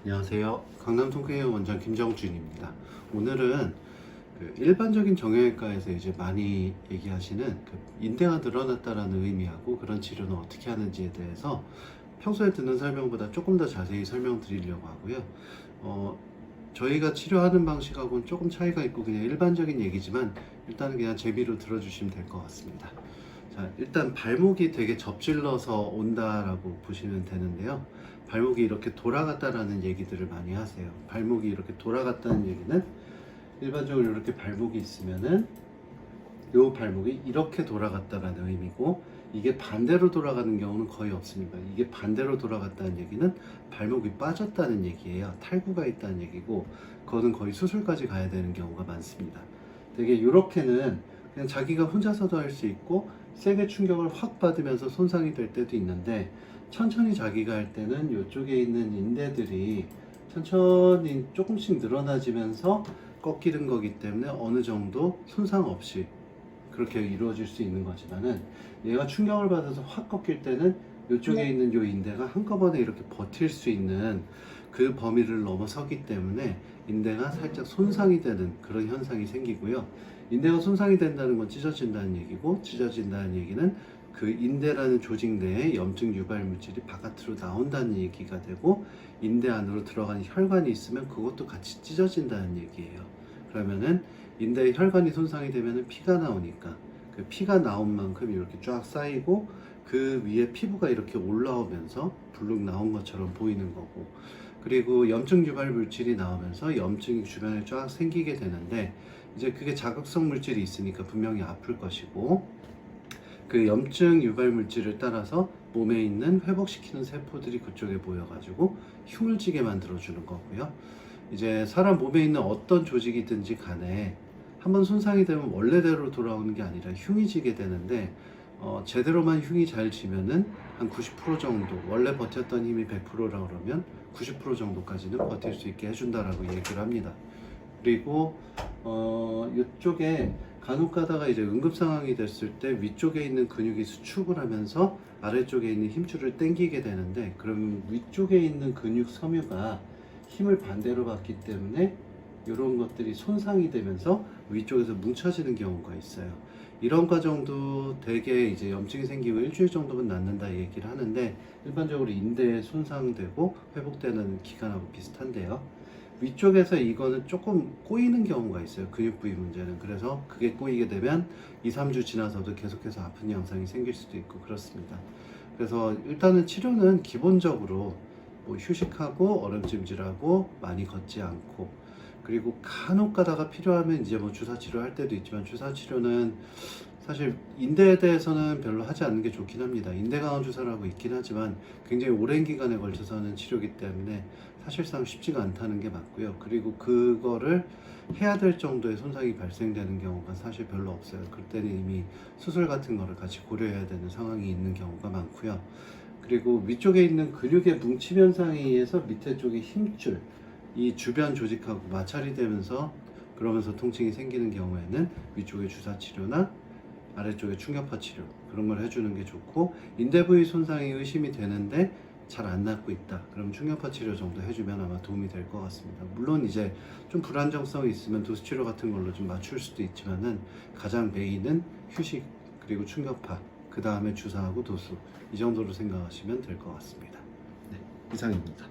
안녕하세요. 강남 통계의원 원장 김정준입니다. 오늘은 일반적인 정형외과에서 이제 많이 얘기하시는 인대가 늘어났다라는 의미하고 그런 치료는 어떻게 하는지에 대해서 평소에 듣는 설명보다 조금 더 자세히 설명드리려고 하고요. 저희가 치료하는 방식하고는 조금 차이가 있고 그냥 일반적인 얘기지만 일단은 그냥 재미로 들어주시면 될 것 같습니다. 자, 일단 발목이 되게 접질러서 온다라고 보시면 되는데요. 발목이 이렇게 돌아갔다라는 얘기들을 많이 하세요. 발목이 이렇게 돌아갔다는 얘기는 일반적으로 이렇게 발목이 있으면은 요 발목이 이렇게 돌아갔다라는 의미고, 이게 반대로 돌아가는 경우는 거의 없습니다. 이게 반대로 돌아갔다는 얘기는 발목이 빠졌다는 얘기예요. 탈구가 있다는 얘기고, 그거는 거의 수술까지 가야 되는 경우가 많습니다. 되게 이렇게는 그냥 자기가 혼자서도 할 수 있고 세게 충격을 확 받으면서 손상이 될 때도 있는데, 천천히 자기가 할 때는 이쪽에 있는 인대들이 천천히 조금씩 늘어나지면서 꺾이는 거기 때문에 어느 정도 손상 없이 그렇게 이루어질 수 있는 거지만은, 얘가 충격을 받아서 확 꺾일 때는 이쪽에 있는 요 인대가 한꺼번에 이렇게 버틸 수 있는 그 범위를 넘어서기 때문에 인대가 살짝 손상이 되는 그런 현상이 생기고요. 인대가 손상이 된다는 건 찢어진다는 얘기고, 찢어진다는 얘기는 그 인대라는 조직 내에 염증 유발 물질이 바깥으로 나온다는 얘기가 되고, 인대 안으로 들어간 혈관이 있으면 그것도 같이 찢어진다는 얘기예요. 그러면은 인대의 혈관이 손상이 되면은 피가 나오니까 그 피가 나온 만큼 이렇게 쫙 쌓이고 그 위에 피부가 이렇게 올라오면서 불룩 나온 것처럼 보이는 거고, 그리고 염증 유발 물질이 나오면서 염증이 주변에 쫙 생기게 되는데, 이제 그게 자극성 물질이 있으니까 분명히 아플 것이고, 그 염증 유발 물질을 따라서 몸에 있는 회복시키는 세포들이 그쪽에 모여가지고 흉을 지게 만들어주는 거고요. 이제 사람 몸에 있는 어떤 조직이든지 간에 한번 손상이 되면 원래대로 돌아오는 게 아니라 흉이 지게 되는데, 제대로만 흉이 잘 지면은 한 90% 정도, 원래 버텼던 힘이 100%라 그러면 90% 정도까지는 버틸 수 있게 해준다라고 얘기를 합니다. 그리고 이쪽에 간혹 가다가 이제 응급 상황이 됐을 때 위쪽에 있는 근육이 수축을 하면서 아래쪽에 있는 힘줄을 당기게 되는데, 그럼 위쪽에 있는 근육 섬유가 힘을 반대로 받기 때문에 이런 것들이 손상이 되면서 위쪽에서 뭉쳐지는 경우가 있어요. 이런 과정도 대개 이제 염증이 생기고 일주일 정도면 낫는다 얘기를 하는데, 일반적으로 인대에 손상되고 회복되는 기간하고 비슷한데요. 위쪽에서 이거는 조금 꼬이는 경우가 있어요. 근육 부위 문제는. 그래서 그게 꼬이게 되면 2, 3주 지나서도 계속해서 아픈 양상이 생길 수도 있고 그렇습니다. 그래서 일단은 치료는 기본적으로 뭐 휴식하고 얼음찜질하고 많이 걷지 않고, 그리고 간혹 가다가 필요하면 이제 뭐 주사 치료할 때도 있지만, 주사 치료는 사실 인대에 대해서는 별로 하지 않는 게 좋긴 합니다. 인대 강화 주사라고 있긴 하지만 굉장히 오랜 기간에 걸쳐서 하는 치료이기 때문에 사실상 쉽지가 않다는 게 맞고요. 그리고 그거를 해야 될 정도의 손상이 발생되는 경우가 사실 별로 없어요. 그때는 이미 수술 같은 거를 같이 고려해야 되는 상황이 있는 경우가 많고요. 그리고 위쪽에 있는 근육의 뭉침 현상에 의해서 밑에 쪽의 힘줄, 이 주변 조직하고 마찰이 되면서 그러면서 통증이 생기는 경우에는 위쪽의 주사 치료나 아래쪽에 충격파 치료, 그런 걸 해주는 게 좋고, 인대 부위 손상이 의심이 되는데 잘 안 낫고 있다, 그럼 충격파 치료 정도 해주면 아마 도움이 될 것 같습니다. 물론 이제 좀 불안정성이 있으면 도수 치료 같은 걸로 좀 맞출 수도 있지만은, 가장 메인은 휴식 그리고 충격파, 그 다음에 주사하고 도수, 이 정도로 생각하시면 될 것 같습니다. 네, 이상입니다.